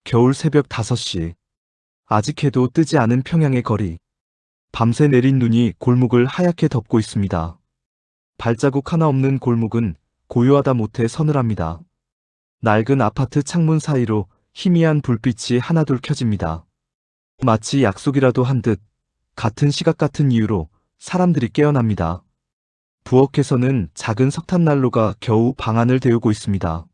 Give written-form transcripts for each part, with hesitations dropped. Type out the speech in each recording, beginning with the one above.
겨울 새벽 5시. 아직 해도 뜨지 않은 평양의 거리. 밤새 내린 눈이 골목을 하얗게 덮고 있습니다. 발자국 하나 없는 골목은 고요하다 못해 서늘합니다. 낡은 아파트 창문 사이로 희미한 불빛이 하나둘 켜집니다. 마치 약속이라도 한 듯 같은 시각 같은 이유로 사람들이 깨어납니다. 부엌에서는 작은 석탄난로가 겨우 방 안을 데우고 있습니다.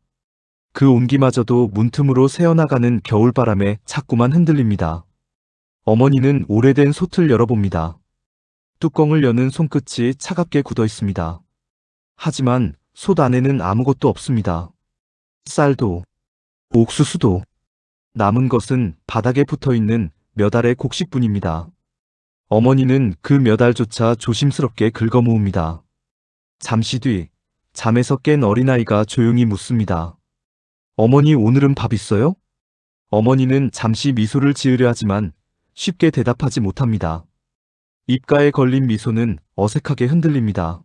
그 온기마저도 문틈으로 새어나가는 겨울바람에 자꾸만 흔들립니다. 어머니는 오래된 솥을 열어봅니다. 뚜껑을 여는 손끝이 차갑게 굳어 있습니다. 하지만 솥 안에는 아무것도 없습니다. 쌀도, 옥수수도, 남은 것은 바닥에 붙어있는 몇 알의 곡식뿐입니다. 어머니는 그 몇 알조차 조심스럽게 긁어모읍니다. 잠시 뒤, 잠에서 깬 어린아이가 조용히 묻습니다. 어머니, 오늘은 밥 있어요? 어머니는 잠시 미소를 지으려 하지만 쉽게 대답하지 못합니다. 입가에 걸린 미소는 어색하게 흔들립니다.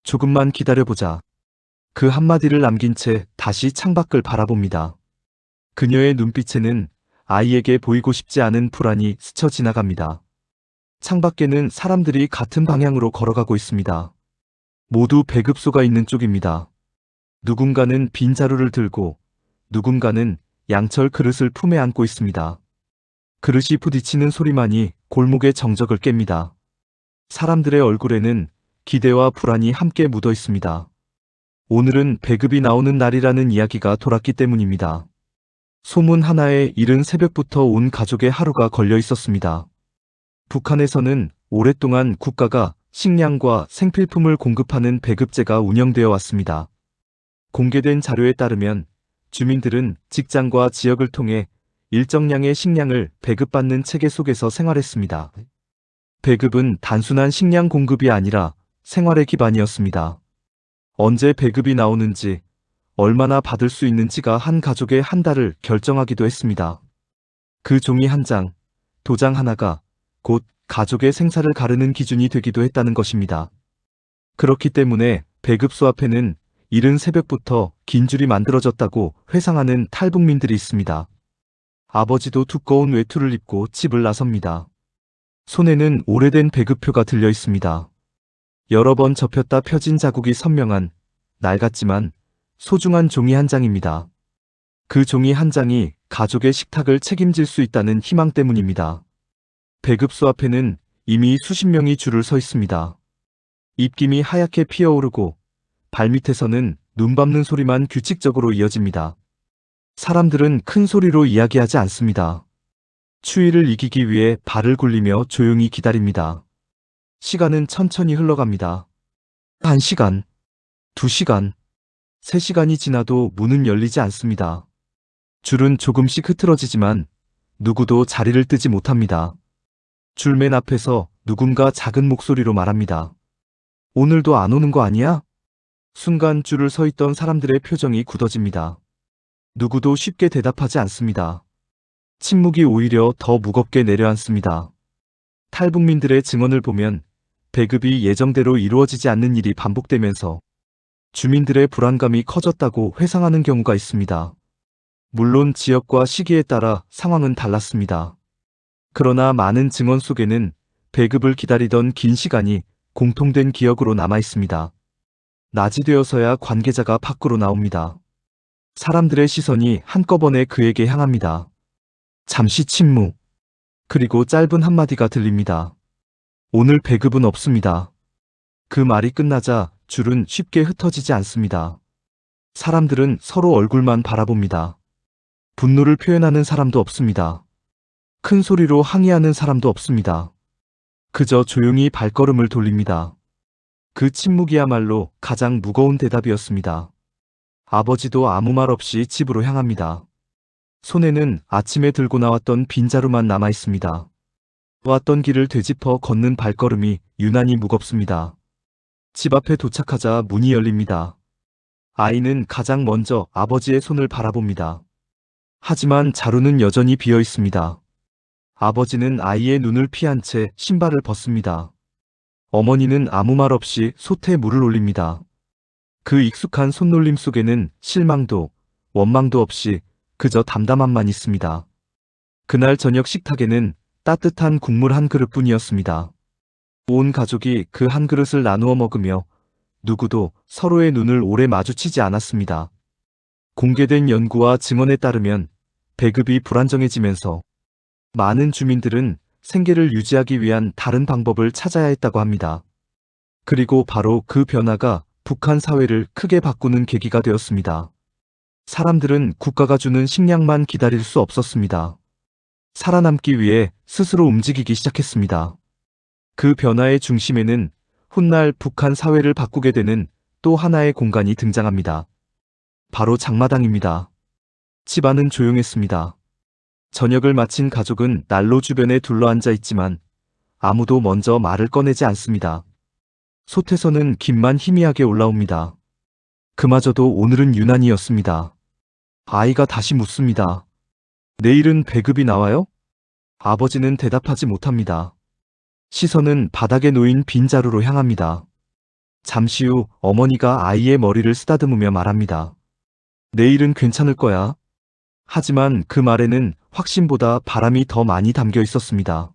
조금만 기다려보자. 그 한마디를 남긴 채 다시 창밖을 바라봅니다. 그녀의 눈빛에는 아이에게 보이고 싶지 않은 불안이 스쳐 지나갑니다. 창밖에는 사람들이 같은 방향으로 걸어가고 있습니다. 모두 배급소가 있는 쪽입니다. 누군가는 빈자루를 들고 누군가는 양철 그릇을 품에 안고 있습니다. 그릇이 부딪히는 소리만이 골목의 정적을 깹니다. 사람들의 얼굴에는 기대와 불안이 함께 묻어 있습니다. 오늘은 배급이 나오는 날이라는 이야기가 돌았기 때문입니다. 소문 하나에 이른 새벽부터 온 가족의 하루가 걸려 있었습니다. 북한에서는 오랫동안 국가가 식량과 생필품을 공급하는 배급제가 운영되어 왔습니다. 공개된 자료에 따르면 주민들은 직장과 지역을 통해 일정량의 식량을 배급받는 체계 속에서 생활했습니다. 배급은 단순한 식량 공급이 아니라 생활의 기반이었습니다. 언제 배급이 나오는지, 얼마나 받을 수 있는지가 한 가족의 한 달을 결정하기도 했습니다. 그 종이 한 장, 도장 하나가 곧 가족의 생사를 가르는 기준이 되기도 했다는 것입니다. 그렇기 때문에 배급소 앞에는 이른 새벽부터 긴 줄이 만들어졌다고 회상하는 탈북민들이 있습니다. 아버지도 두꺼운 외투를 입고 집을 나섭니다. 손에는 오래된 배급표가 들려 있습니다. 여러 번 접혔다 펴진 자국이 선명한, 낡았지만 소중한 종이 한 장입니다. 그 종이 한 장이 가족의 식탁을 책임질 수 있다는 희망 때문입니다. 배급소 앞에는 이미 수십 명이 줄을 서 있습니다. 입김이 하얗게 피어오르고 발밑에서는 눈 밟는 소리만 규칙적으로 이어집니다. 사람들은 큰 소리로 이야기하지 않습니다. 추위를 이기기 위해 발을 굴리며 조용히 기다립니다. 시간은 천천히 흘러갑니다. 1시간, 2시간, 3시간이 지나도 문은 열리지 않습니다. 줄은 조금씩 흐트러지지만 누구도 자리를 뜨지 못합니다. 줄 맨 앞에서 누군가 작은 목소리로 말합니다. 오늘도 안 오는 거 아니야? 순간 줄을 서 있던 사람들의 표정이 굳어집니다. 누구도 쉽게 대답하지 않습니다. 침묵이 오히려 더 무겁게 내려앉습니다. 탈북민들의 증언을 보면 배급이 예정대로 이루어지지 않는 일이 반복되면서 주민들의 불안감이 커졌다고 회상하는 경우가 있습니다. 물론 지역과 시기에 따라 상황은 달랐습니다. 그러나 많은 증언 속에는 배급을 기다리던 긴 시간이 공통된 기억으로 남아 있습니다. 낮이 되어서야 관계자가 밖으로 나옵니다. 사람들의 시선이 한꺼번에 그에게 향합니다. 잠시 침묵. 그리고 짧은 한마디가 들립니다. 오늘 배급은 없습니다. 그 말이 끝나자 줄은 쉽게 흩어지지 않습니다. 사람들은 서로 얼굴만 바라봅니다. 분노를 표현하는 사람도 없습니다. 큰 소리로 항의하는 사람도 없습니다. 그저 조용히 발걸음을 돌립니다. 그 침묵이야말로 가장 무거운 대답이었습니다. 아버지도 아무 말 없이 집으로 향합니다. 손에는 아침에 들고 나왔던 빈자루만 남아 있습니다. 왔던 길을 되짚어 걷는 발걸음이 유난히 무겁습니다. 집 앞에 도착하자 문이 열립니다. 아이는 가장 먼저 아버지의 손을 바라봅니다. 하지만 자루는 여전히 비어 있습니다. 아버지는 아이의 눈을 피한 채 신발을 벗습니다. 어머니는 아무 말 없이 솥에 물을 올립니다. 그 익숙한 손놀림 속에는 실망도, 원망도 없이 그저 담담함만 있습니다. 그날 저녁 식탁에는 따뜻한 국물 한 그릇뿐이었습니다. 온 가족이 그 한 그릇을 나누어 먹으며 누구도 서로의 눈을 오래 마주치지 않았습니다. 공개된 연구와 증언에 따르면 배급이 불안정해지면서 많은 주민들은 생계를 유지하기 위한 다른 방법을 찾아야 했다고 합니다. 그리고 바로 그 변화가 북한 사회를 크게 바꾸는 계기가 되었습니다. 사람들은 국가가 주는 식량만 기다릴 수 없었습니다. 살아남기 위해 스스로 움직이기 시작했습니다. 그 변화의 중심에는 훗날 북한 사회를 바꾸게 되는 또 하나의 공간이 등장합니다. 바로 장마당입니다. 집안은 조용했습니다. 저녁을 마친 가족은 난로 주변에 둘러앉아 있지만 아무도 먼저 말을 꺼내지 않습니다. 솥에서는 김만 희미하게 올라옵니다. 그마저도 오늘은 유난이었습니다. 아이가 다시 묻습니다. 내일은 배급이 나와요? 아버지는 대답하지 못합니다. 시선은 바닥에 놓인 빈자루로 향합니다. 잠시 후 어머니가 아이의 머리를 쓰다듬으며 말합니다. 내일은 괜찮을 거야. 하지만 그 말에는 확신보다 바람이 더 많이 담겨 있었습니다.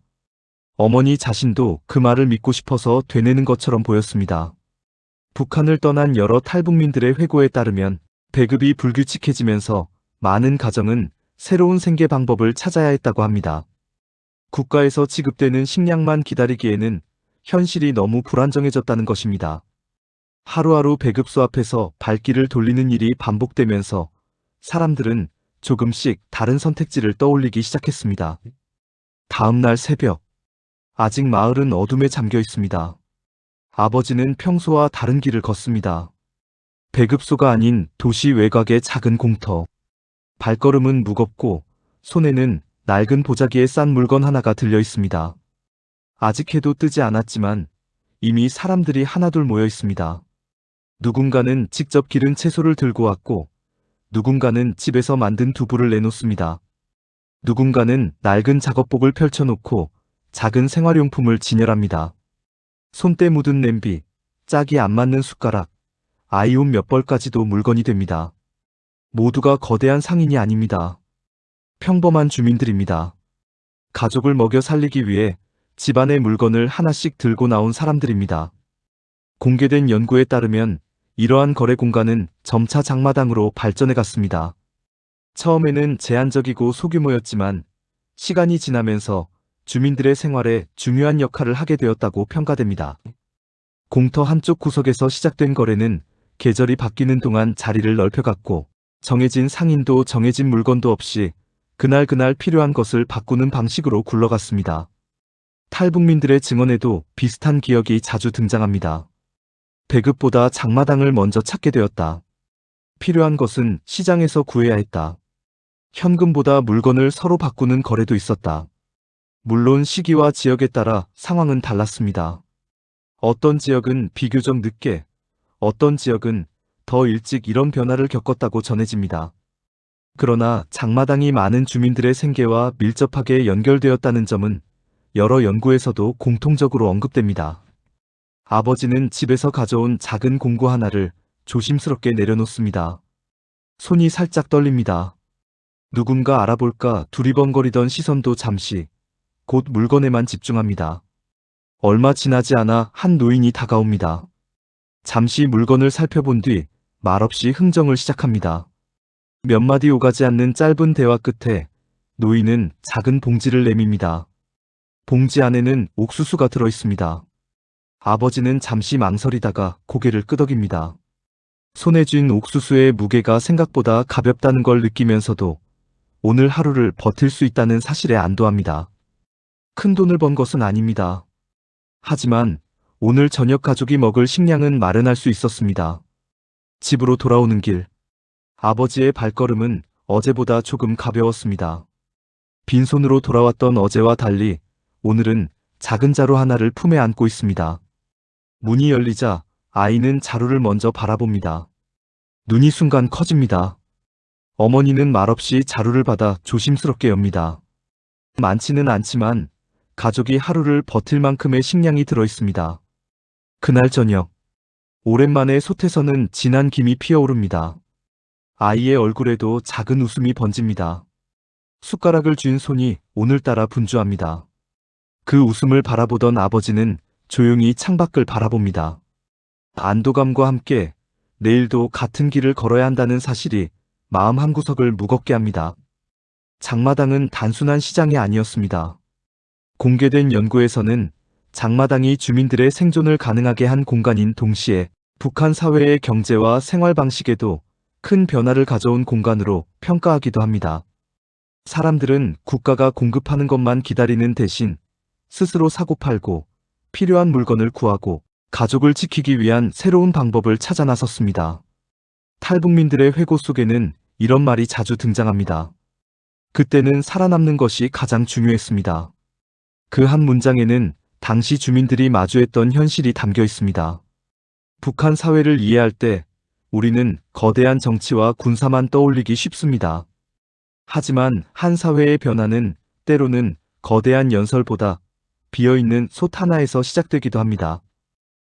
어머니 자신도 그 말을 믿고 싶어서 되뇌는 것처럼 보였습니다. 북한을 떠난 여러 탈북민들의 회고에 따르면 배급이 불규칙해지면서 많은 가정은 새로운 생계 방법을 찾아야 했다고 합니다. 국가에서 지급되는 식량만 기다리기에는 현실이 너무 불안정해졌다는 것입니다. 하루하루 배급소 앞에서 발길을 돌리는 일이 반복되면서 사람들은 조금씩 다른 선택지를 떠올리기 시작했습니다. 다음 날 새벽, 아직 마을은 어둠에 잠겨 있습니다. 아버지는 평소와 다른 길을 걷습니다. 배급소가 아닌 도시 외곽의 작은 공터. 발걸음은 무겁고 손에는 낡은 보자기에 싼 물건 하나가 들려 있습니다. 아직 해도 뜨지 않았지만 이미 사람들이 하나둘 모여 있습니다. 누군가는 직접 기른 채소를 들고 왔고 누군가는 집에서 만든 두부를 내놓습니다. 누군가는 낡은 작업복을 펼쳐놓고 작은 생활용품을 진열합니다. 손때 묻은 냄비, 짝이 안 맞는 숟가락, 아이 옷 몇 벌까지도 물건이 됩니다. 모두가 거대한 상인이 아닙니다. 평범한 주민들입니다. 가족을 먹여 살리기 위해 집안의 물건을 하나씩 들고 나온 사람들입니다. 공개된 연구에 따르면 이러한 거래 공간은 점차 장마당으로 발전해 갔습니다. 처음에는 제한적이고 소규모였지만 시간이 지나면서 주민들의 생활에 중요한 역할을 하게 되었다고 평가됩니다. 공터 한쪽 구석에서 시작된 거래는 계절이 바뀌는 동안 자리를 넓혀갔고 정해진 상인도 정해진 물건도 없이 그날 필요한 것을 바꾸는 방식으로 굴러갔습니다. 탈북민들의 증언에도 비슷한 기억이 자주 등장합니다. 배급보다 장마당을 먼저 찾게 되었다. 필요한 것은 시장에서 구해야 했다. 현금보다 물건을 서로 바꾸는 거래도 있었다. 물론 시기와 지역에 따라 상황은 달랐습니다. 어떤 지역은 비교적 늦게, 어떤 지역은 더 일찍 이런 변화를 겪었다고 전해집니다. 그러나 장마당이 많은 주민들의 생계와 밀접하게 연결되었다는 점은 여러 연구에서도 공통적으로 언급됩니다. 아버지는 집에서 가져온 작은 공구 하나를 조심스럽게 내려놓습니다. 손이 살짝 떨립니다. 누군가 알아볼까 두리번거리던 시선도 잠시, 곧 물건에만 집중합니다. 얼마 지나지 않아 한 노인이 다가옵니다. 잠시 물건을 살펴본 뒤 말없이 흥정을 시작합니다. 몇 마디 오가지 않는 짧은 대화 끝에 노인은 작은 봉지를 내밉니다. 봉지 안에는 옥수수가 들어 있습니다. 아버지는 잠시 망설이다가 고개를 끄덕입니다. 손에 쥔 옥수수의 무게가 생각보다 가볍다는 걸 느끼면서도 오늘 하루를 버틸 수 있다는 사실에 안도합니다. 큰 돈을 번 것은 아닙니다. 하지만 오늘 저녁 가족이 먹을 식량은 마련할 수 있었습니다. 집으로 돌아오는 길, 아버지의 발걸음은 어제보다 조금 가벼웠습니다. 빈손으로 돌아왔던 어제와 달리 오늘은 작은 자루 하나를 품에 안고 있습니다. 문이 열리자 아이는 자루를 먼저 바라봅니다. 눈이 순간 커집니다. 어머니는 말없이 자루를 받아 조심스럽게 엽니다. 많지는 않지만 가족이 하루를 버틸 만큼의 식량이 들어 있습니다. 그날 저녁, 오랜만에 솥에서는 진한 김이 피어오릅니다. 아이의 얼굴에도 작은 웃음이 번집니다. 숟가락을 쥔 손이 오늘따라 분주합니다. 그 웃음을 바라보던 아버지는 조용히 창밖을 바라봅니다. 안도감과 함께 내일도 같은 길을 걸어야 한다는 사실이 마음 한구석을 무겁게 합니다. 장마당은 단순한 시장이 아니었습니다. 공개된 연구에서는 장마당이 주민들의 생존을 가능하게 한 공간인 동시에 북한 사회의 경제와 생활 방식에도 큰 변화를 가져온 공간으로 평가하기도 합니다. 사람들은 국가가 공급하는 것만 기다리는 대신 스스로 사고팔고 필요한 물건을 구하고 가족을 지키기 위한 새로운 방법을 찾아 나섰습니다. 탈북민들의 회고 속에는 이런 말이 자주 등장합니다. 그때는 살아남는 것이 가장 중요했습니다. 그 한 문장에는 당시 주민들이 마주했던 현실이 담겨 있습니다. 북한 사회를 이해할 때 우리는 거대한 정치와 군사만 떠올리기 쉽습니다. 하지만 한 사회의 변화는 때로는 거대한 연설보다 비어있는 솥 하나에서 시작되기도 합니다.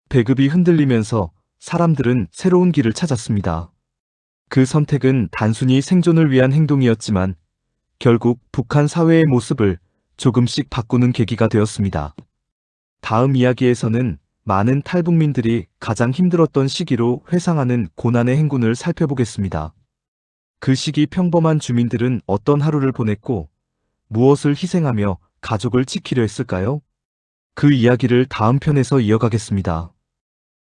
배급이 흔들리면서 사람들은 새로운 길을 찾았습니다. 그 선택은 단순히 생존을 위한 행동이었지만 결국 북한 사회의 모습을 조금씩 바꾸는 계기가 되었습니다. 다음 이야기에서는 많은 탈북민들이 가장 힘들었던 시기로 회상하는 고난의 행군을 살펴보겠습니다. 그 시기 평범한 주민들은 어떤 하루를 보냈고 무엇을 희생하며 가족을 지키려 했을까요? 그 이야기를 다음 편에서 이어가겠습니다.